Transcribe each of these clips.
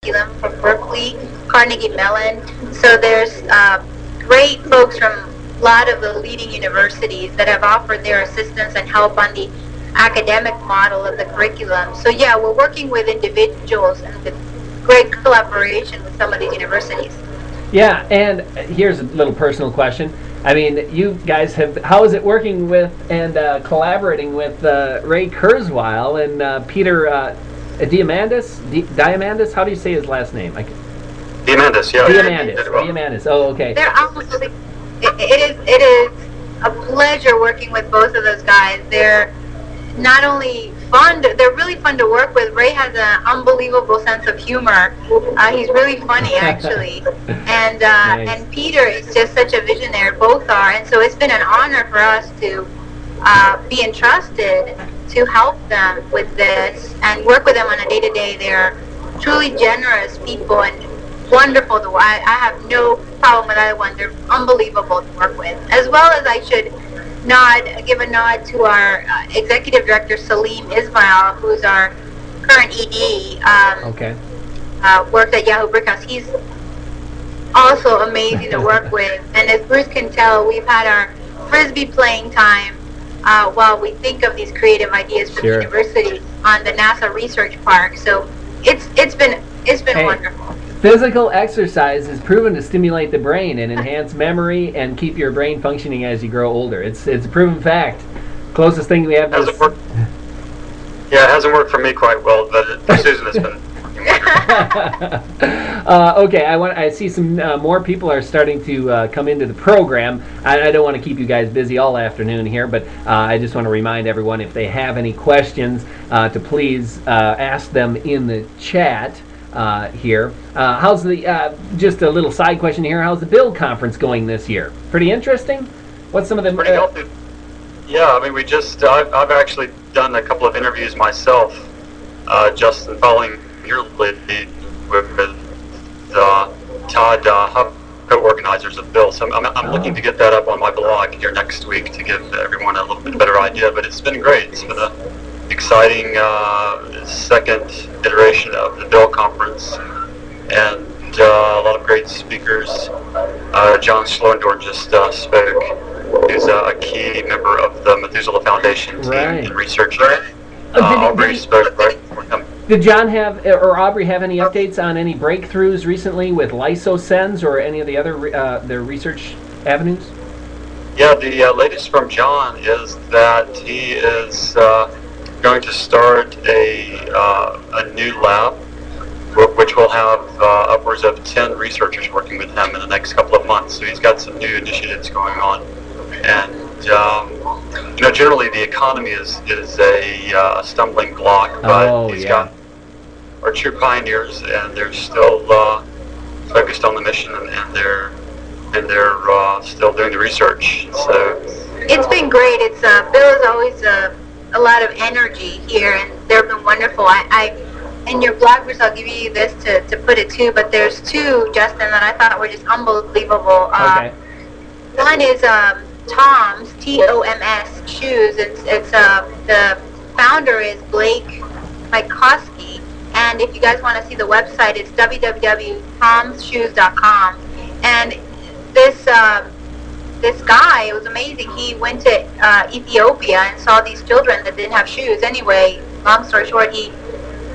curriculum from Berkeley, Carnegie Mellon. So there's great folks from a lot of the leading universities that have offered their assistance and help on the academic model of the curriculum. So yeah, we're working with individuals and with great collaboration with some of these universities. Yeah, and here's a little personal question. I mean, you guys how is it working with and collaborating with Ray Kurzweil and Peter Diamandis? How do you say his last name? Diamandis, yeah. Diamandis. Oh, okay. They're absolutely, it is a pleasure working with both of those guys. They're not only fun, they're really fun to work with. Ray has an unbelievable sense of humor. He's really funny, actually. And Nice. and Peter is just such a visionary. Both are. And so it's been an honor for us to be entrusted to help them with this and work with them on a day-to-day. They're truly generous people and wonderful to work. I have no problem with either one. They're unbelievable to work with. As well as I should give a nod to our executive director, Salim Ismail, who's our current ED. Okay. Worked at Yahoo Brickhouse. He's also amazing to work with. And as Bruce can tell, we've had our Frisbee playing time while we think of these creative ideas for the university on the NASA Research Park. So it's been wonderful. Physical exercise is proven to stimulate the brain and enhance memory and keep your brain functioning as you grow older. It's a proven fact. Closest thing we have to Yeah, it hasn't worked for me quite well, but for Susan it's been okay, I see some more people are starting to come into the program. I don't want to keep you guys busy all afternoon here, but I just want to remind everyone, if they have any questions, to please ask them in the chat here. How's the, just a little side question here, how's the Build Conference going this year? Pretty interesting? What's some of the... Pretty healthy. Yeah, I mean, I've actually done a couple of interviews myself, Justin, following your lead with Todd co-organizers of Bill. So I'm looking to get that up on my blog here next week to give everyone a little bit better idea, but it's been great. It's been an exciting second iteration of the Bill Conference, and a lot of great speakers. John Schlendorn just spoke, who's a key member of the Methuselah Foundation team in research. Aubrey spoke right before him. Did John have, or Aubrey have any updates on any breakthroughs recently with lysosens or any of the other their research avenues? Yeah, the latest from John is that he is going to start a new lab, which will have upwards of 10 researchers working with him in the next couple of months. So he's got some new initiatives going on, and generally the economy is a stumbling block, but he's got our true pioneers, and they're still focused on the mission, and they're still doing the research. So it's been great. It's Bill is always a lot of energy here, and they've been wonderful. I in your blog, Bruce, I'll give you this to put it too, but there's two, Justin, that I thought were just unbelievable. One is Tom's, T-O-M-S, shoes. It's the founder is Blake Mykoski, and if you guys want to see the website, it's www.tomsshoes.com. And this guy, it was amazing. He went to Ethiopia and saw these children that didn't have shoes. Anyway, long story short,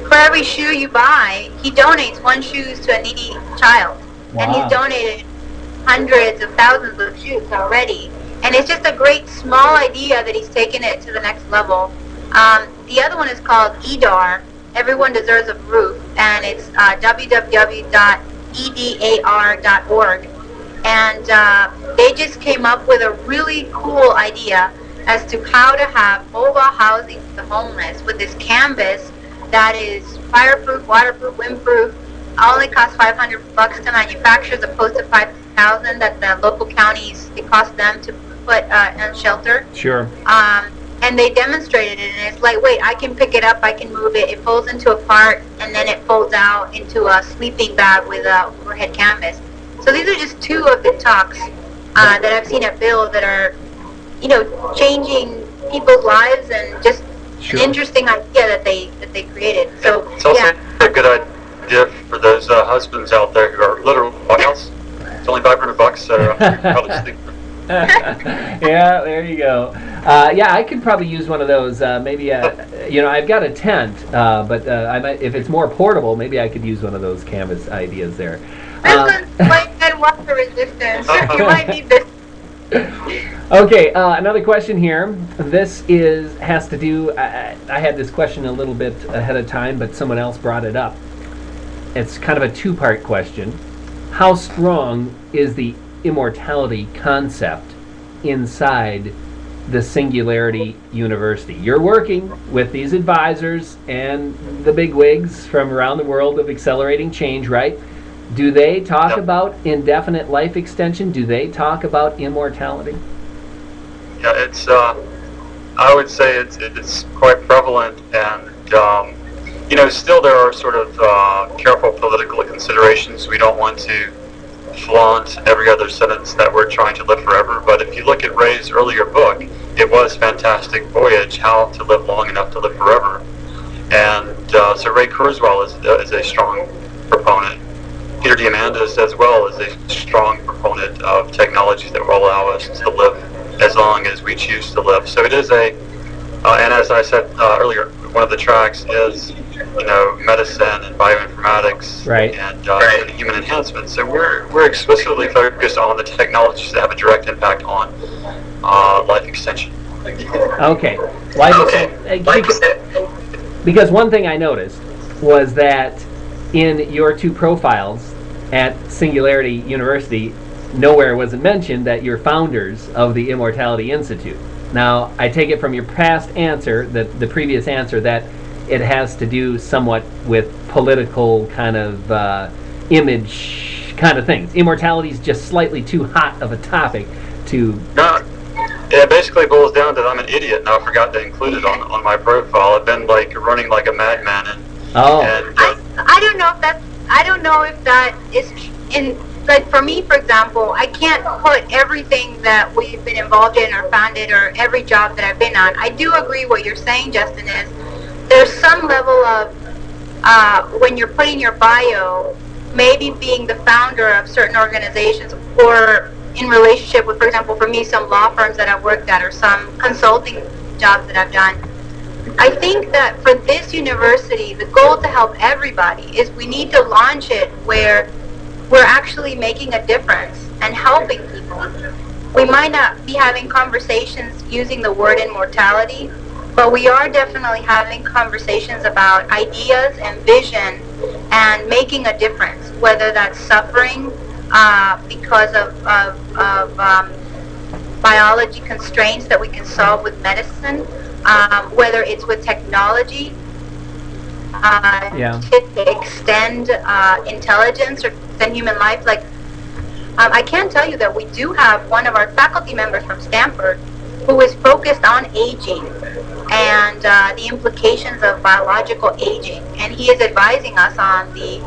for every shoe you buy, he donates one shoe to a needy child. Wow. And he's donated hundreds of thousands of shoes already. And it's just a great small idea that he's taken it to the next level. The other one is called EDAR, Everyone Deserves a Roof, and it's www.edar.org. And they just came up with a really cool idea as to how to have mobile housing for the homeless with this canvas that is fireproof, waterproof, windproof. Only costs $500 to manufacture, as opposed to $5,000 that the local counties, it costs them to put in shelter. Sure. And they demonstrated it, and it's lightweight. I can pick it up, I can move it. It folds into a part, and then it folds out into a sleeping bag with a overhead canvas. So these are just two of the talks that I've seen at Bill that are, changing people's lives, and just an interesting idea that they created. So it's also a good idea gift for those husbands out there who are literal bughouse. It's only $500, so probably stick. Yeah, there you go. Yeah, I could probably use one of those. Maybe, I've got a tent, but I might, if it's more portable, maybe I could use one of those canvas ideas there. This one's like dead water resistance. You might need this. Okay, another question here. This has to do. I had this question a little bit ahead of time, but someone else brought it up. It's kind of a two-part question. How strong is the immortality concept inside the Singularity University? You're working with these advisors and the bigwigs from around the world of accelerating change, right? Do they talk about indefinite life extension? Do they talk about immortality? Yeah, it's. I would say it's quite prevalent, and still there are sort of careful political considerations. We don't want to flaunt every other sentence that we're trying to live forever. But if you look at Ray's earlier book, it was Fantastic Voyage: How to Live Long Enough to Live Forever, and so Ray Kurzweil is a strong proponent. Peter Diamandis as well is a strong proponent of technologies that will allow us to live as long as we choose to live. So it is and as I said earlier, one of the tracks is, medicine and bioinformatics, right, and human enhancement. So we're explicitly focused on the technologies that have a direct impact on life extension. Okay. Because one thing I noticed was that in your two profiles at Singularity University, nowhere was it mentioned that you're founders of the Immortality Institute. Now, I take it from your past answer, the previous answer, that it has to do somewhat with political kind of image kind of things. Immortality is just slightly too hot of a topic to... No, it basically boils down to I'm an idiot, and I forgot to include it on my profile. I've been running like a madman, and I don't know if that is in, like, for me, for example, I can't put everything that we've been involved in or founded or every job that I've been on. I do agree what you're saying, Justin, is there's some level of when you're putting your bio, maybe being the founder of certain organizations or in relationship with, for example, for me, some law firms that I've worked at or some consulting jobs that I've done. I think that for this university, the goal to help everybody is we need to launch it where we're actually making a difference and helping people. We might not be having conversations using the word immortality, but we are definitely having conversations about ideas and vision and making a difference, whether that's suffering because of biology constraints that we can solve with medicine, whether it's with technology to extend intelligence or extend human life. Like, I can tell you that we do have one of our faculty members from Stanford who is focused on aging and the implications of biological aging, and he is advising us on the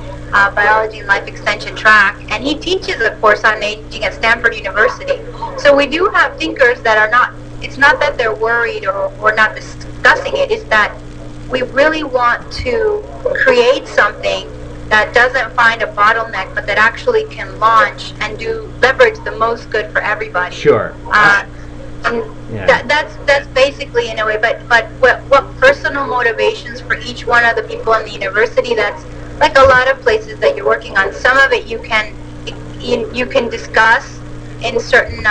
biology and life extension track, and he teaches a course on aging at Stanford University. So we do have thinkers that are not, it's not that they're worried or not discussing it, it's that we really want to create something that doesn't find a bottleneck, but that actually can launch and leverage the most good for everybody. Sure. That's basically, in a way, but what personal motivations for each one of the people in the university, that's like a lot of places that you're working on. Some of it you can discuss in certain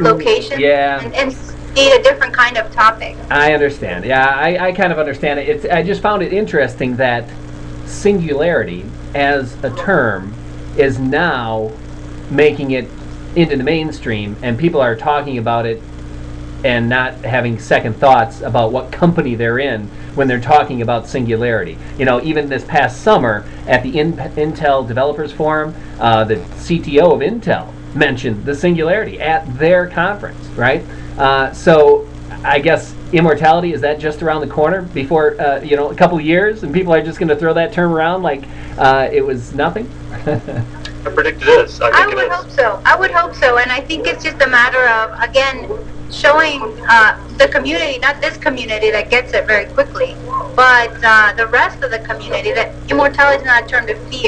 locations, and see a different kind of topic. I understand. Yeah, I kind of understand it. I just found it interesting that singularity as a term is now making it into the mainstream, and people are talking about it and not having second thoughts about what company they're in when they're talking about singularity. Even this past summer at the Intel Developers Forum, the CTO of Intel mentioned the singularity at their conference, right? So I guess immortality, is that just around the corner before, a couple of years, and people are just going to throw that term around like it was nothing? I predict it is. I would hope so. I would hope so, and I think it's just a matter of, again, showing the community, not this community that gets it very quickly, But the rest of the community, that immortality is not a term to fear.